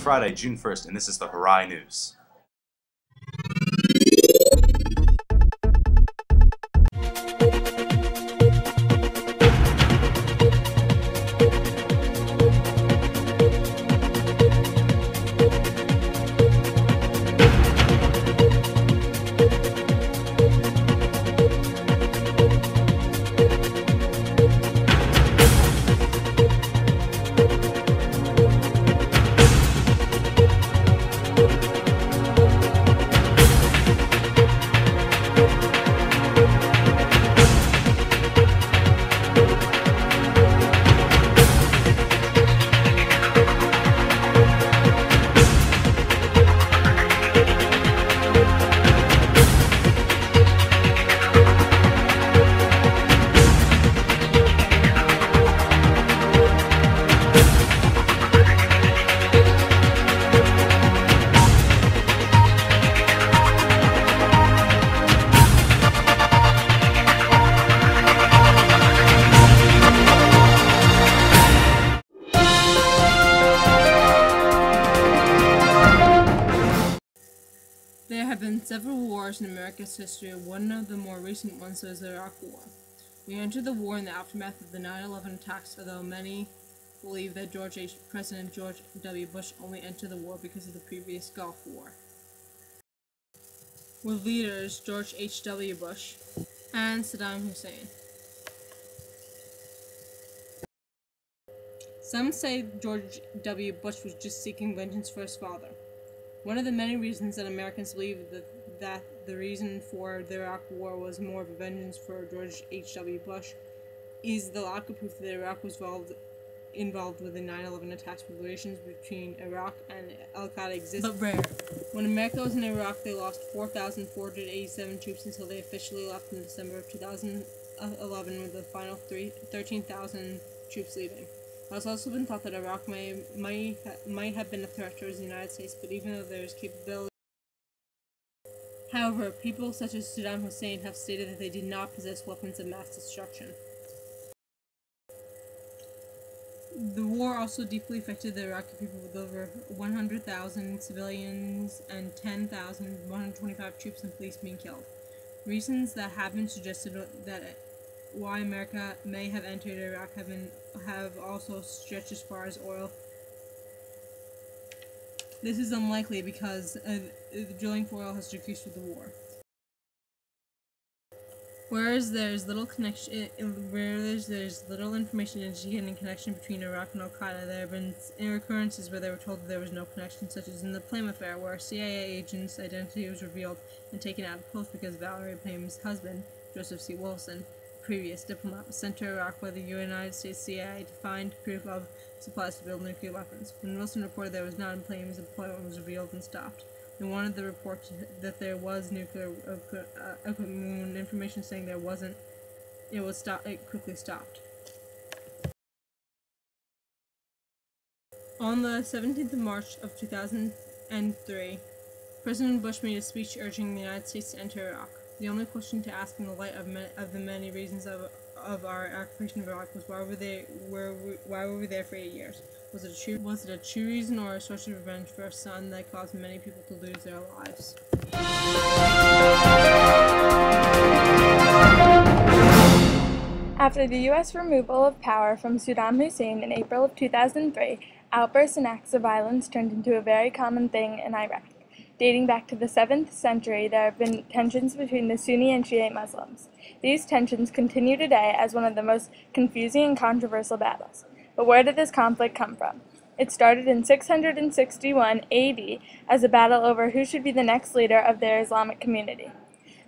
Friday, June 1st, and this is the Harai News. There have been several wars in America's history. One of the more recent ones was the Iraq War. We entered the war in the aftermath of the 9/11 attacks, although many believe that President George W. Bush only entered the war because of the previous Gulf War, with leaders George H.W. Bush and Saddam Hussein. Some say George W. Bush was just seeking vengeance for his father. One of the many reasons that Americans believe that the reason for the Iraq War was more of a vengeance for George H.W. Bush is the lack of proof that Iraq was involved with the 9/11 attacks. Relations between Iraq and al-Qaeda existed, but rare. When America was in Iraq, they lost 4,487 troops until they officially left in December of 2011, with the final 13,000 troops leaving. It has also been thought that Iraq might have been a threat towards the United States, but even though there is capability. However, people such as Saddam Hussein have stated that they did not possess weapons of mass destruction. The war also deeply affected the Iraqi people, with over 100,000 civilians and 10,125 troops and police being killed. Reasons that have been suggested that why America may have entered Iraq have also stretched as far as oil. This is unlikely because the drilling for oil has decreased with the war. Whereas there's little information indicating connection between Iraq and al-Qaeda, there have been recurrences where they were told that there was no connection, such as in the Plame affair, where a CIA agent's identity was revealed and taken out of post because Valerie Plame's husband, Joseph C. Wilson, previous diplomat, was sent to Iraq by the United States CIA to find proof of supplies to build nuclear weapons. When Wilson reported there was none, Plame's employment was revealed and stopped. They wanted the report that there was nuclear equipment, when information saying there wasn't, it quickly stopped. On the 17th of March of 2003, President Bush made a speech urging the United States to enter Iraq. The only question to ask in the light of the many reasons of our occupation of Iraq was why were we there for 8 years? Was it a true reason or a source of revenge for a son that caused many people to lose their lives? After the U.S. removal of power from Saddam Hussein in April of 2003, outbursts and acts of violence turned into a very common thing in Iraq. Dating back to the 7th century, there have been tensions between the Sunni and Shiite Muslims. These tensions continue today as one of the most confusing and controversial battles. But where did this conflict come from? It started in 661 AD as a battle over who should be the next leader of their Islamic community.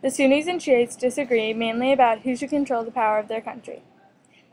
The Sunnis and Shiites disagree mainly about who should control the power of their country.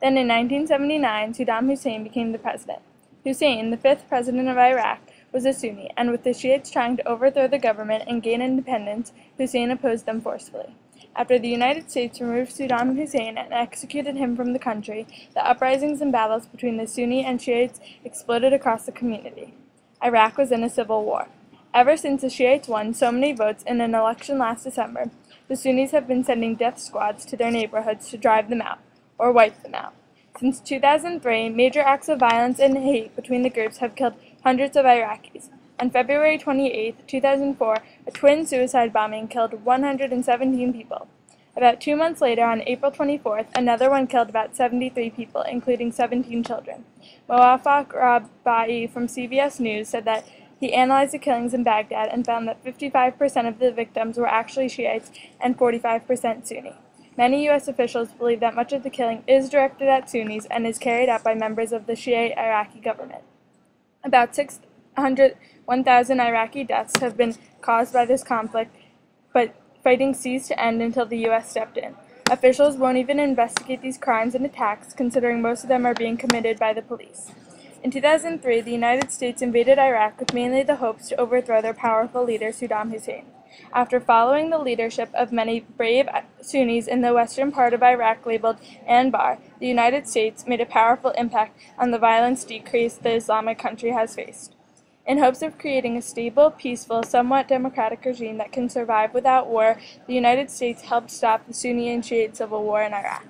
Then in 1979, Saddam Hussein became the president. Hussein, the 5th president of Iraq, was a Sunni, and with the Shiites trying to overthrow the government and gain independence, Hussein opposed them forcefully. After the United States removed Saddam Hussein and executed him from the country, the uprisings and battles between the Sunni and Shiites exploded across the community. Iraq was in a civil war. Ever since the Shiites won so many votes in an election last December, the Sunnis have been sending death squads to their neighborhoods to drive them out, or wipe them out. Since 2003, major acts of violence and hate between the groups have killed hundreds of Iraqis. On February 28, 2004, a twin suicide bombing killed 117 people. About 2 months later, on April 24th, another one killed about 73 people, including 17 children. Muwaffaq Rabai from CBS News said that he analyzed the killings in Baghdad and found that 55% of the victims were actually Shiites and 45% Sunni. Many U.S. officials believe that much of the killing is directed at Sunnis and is carried out by members of the Shiite Iraqi government. About 1,000 Iraqi deaths have been caused by this conflict, but fighting ceased to end until the U.S. stepped in. Officials won't even investigate these crimes and attacks, considering most of them are being committed by the police. In 2003, the United States invaded Iraq with mainly the hopes to overthrow their powerful leader, Saddam Hussein. After following the leadership of many brave Sunnis in the western part of Iraq labeled Anbar, the United States made a powerful impact on the violence decrease the Islamic country has faced. In hopes of creating a stable, peaceful, somewhat democratic regime that can survive without war, the United States helped stop the Sunni and Shiite civil war in Iraq.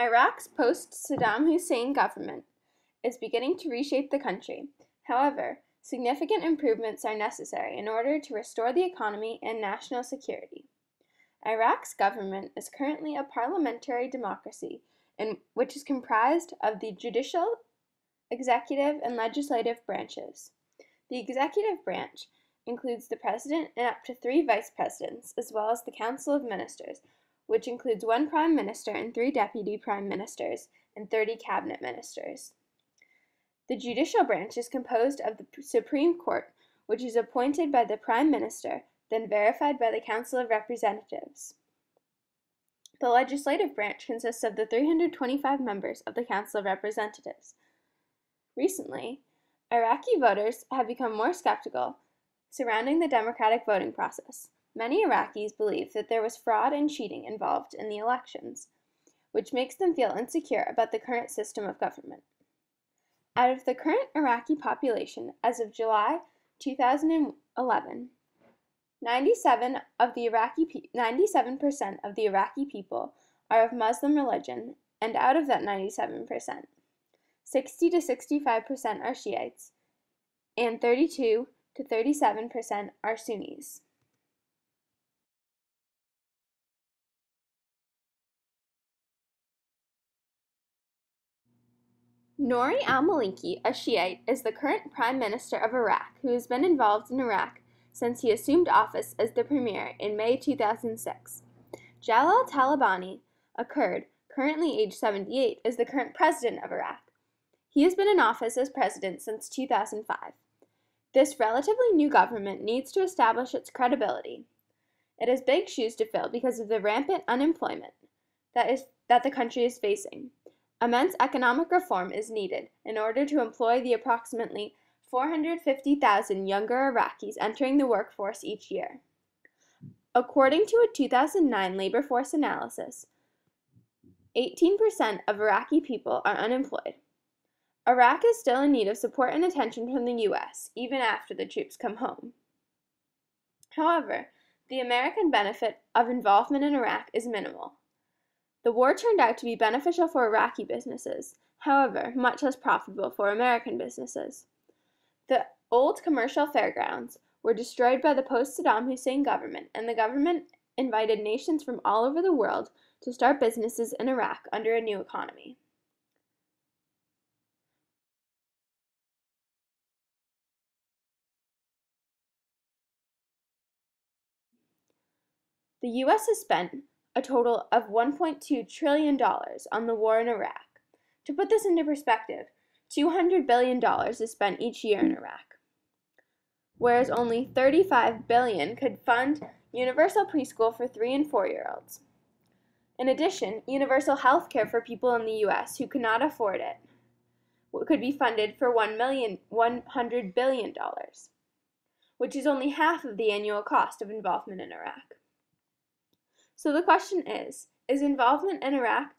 Iraq's post-Saddam Hussein government is beginning to reshape the country. However, significant improvements are necessary in order to restore the economy and national security. Iraq's government is currently a parliamentary democracy which is comprised of the judicial, executive, and legislative branches. The executive branch includes the president and up to 3 vice presidents, as well as the Council of Ministers, which includes 1 prime minister and 3 deputy prime ministers and 30 cabinet ministers. The judicial branch is composed of the Supreme Court, which is appointed by the prime minister, then verified by the Council of Representatives. The legislative branch consists of the 325 members of the Council of Representatives. Recently, Iraqi voters have become more skeptical surrounding the democratic voting process. Many Iraqis believe that there was fraud and cheating involved in the elections, which makes them feel insecure about the current system of government. Out of the current Iraqi population as of July 2011, 97% of the Iraqi people are of Muslim religion, and out of that 97%, 60 to 65% are Shiites, and 32 to 37% are Sunnis. Nouri al-Maliki, a Shiite, is the current Prime Minister of Iraq, who has been involved in Iraq since he assumed office as the premier in May 2006. Jalal Talabani, a Kurd, currently age 78, is the current president of Iraq. He has been in office as president since 2005. This relatively new government needs to establish its credibility. It has big shoes to fill because of the rampant unemployment that the country is facing. Immense economic reform is needed in order to employ the approximately 450,000 younger Iraqis entering the workforce each year. According to a 2009 labor force analysis, 18% of Iraqi people are unemployed. Iraq is still in need of support and attention from the U.S., even after the troops come home. However, the American benefit of involvement in Iraq is minimal. The war turned out to be beneficial for Iraqi businesses, however, much less profitable for American businesses. The old commercial fairgrounds were destroyed by the post-Saddam Hussein government, and the government invited nations from all over the world to start businesses in Iraq under a new economy. The U.S. has spent a total of $1.2 trillion on the war in Iraq. To put this into perspective, $200 billion is spent each year in Iraq, whereas only $35 billion could fund universal preschool for 3- and 4-year-olds. In addition, universal health care for people in the U.S. who cannot afford it could be funded for $100 billion, which is only half of the annual cost of involvement in Iraq. So the question is involvement in Iraq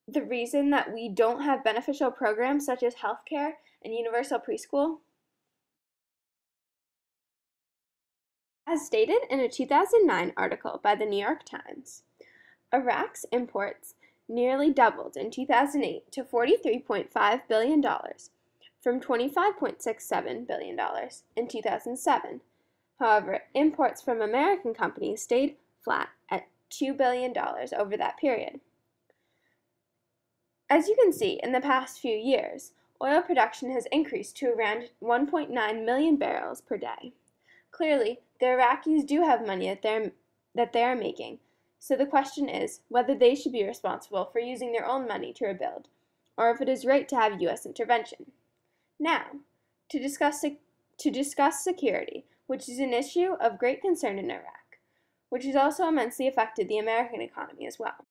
the reason that we don't have beneficial programs such as healthcare and universal preschool? As stated in a 2009 article by the New York Times, Iraq's imports nearly doubled in 2008 to $43.5 billion from $25.67 billion in 2007. However, imports from American companies stayed flat at $2 billion over that period. As you can see, in the past few years, oil production has increased to around 1.9 million barrels per day. Clearly, the Iraqis do have money that they are making, so the question is whether they should be responsible for using their own money to rebuild, or if it is right to have U.S. intervention. Now, to discuss security, which is an issue of great concern in Iraq, which has also immensely affected the American economy as well.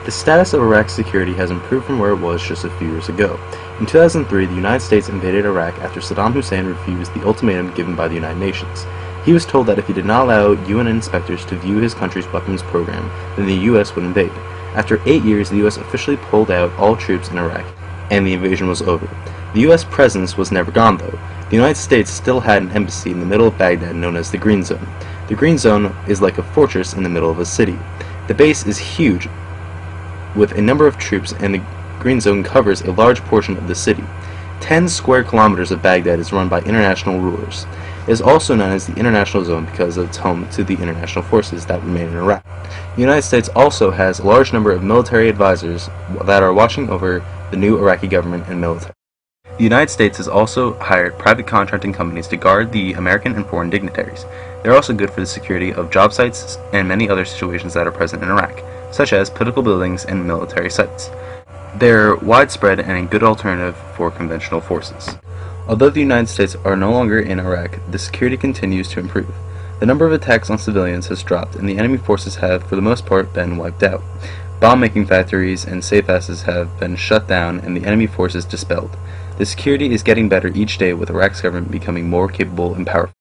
The status of Iraq's security has improved from where it was just a few years ago. In 2003, the United States invaded Iraq after Saddam Hussein refused the ultimatum given by the United Nations. He was told that if he did not allow UN inspectors to view his country's weapons program, then the U.S. would invade. After 8 years, the U.S. officially pulled out all troops in Iraq, and the invasion was over. The U.S. presence was never gone, though. The United States still had an embassy in the middle of Baghdad known as the Green Zone. The Green Zone is like a fortress in the middle of a city. The base is huge, with a number of troops, and the Green Zone covers a large portion of the city. 10 square kilometers of Baghdad is run by international rulers. It is also known as the International Zone because it's home to the international forces that remain in Iraq. The United States also has a large number of military advisors that are watching over the new Iraqi government and military. The United States has also hired private contracting companies to guard the American and foreign dignitaries. They are also good for the security of job sites and many other situations that are present in Iraq, such as political buildings and military sites. They are widespread and a good alternative for conventional forces. Although the United States are no longer in Iraq, the security continues to improve. The number of attacks on civilians has dropped, and the enemy forces have, for the most part, been wiped out. Bomb-making factories and safe houses have been shut down and the enemy forces dispelled. The security is getting better each day, with Iraq's government becoming more capable and powerful.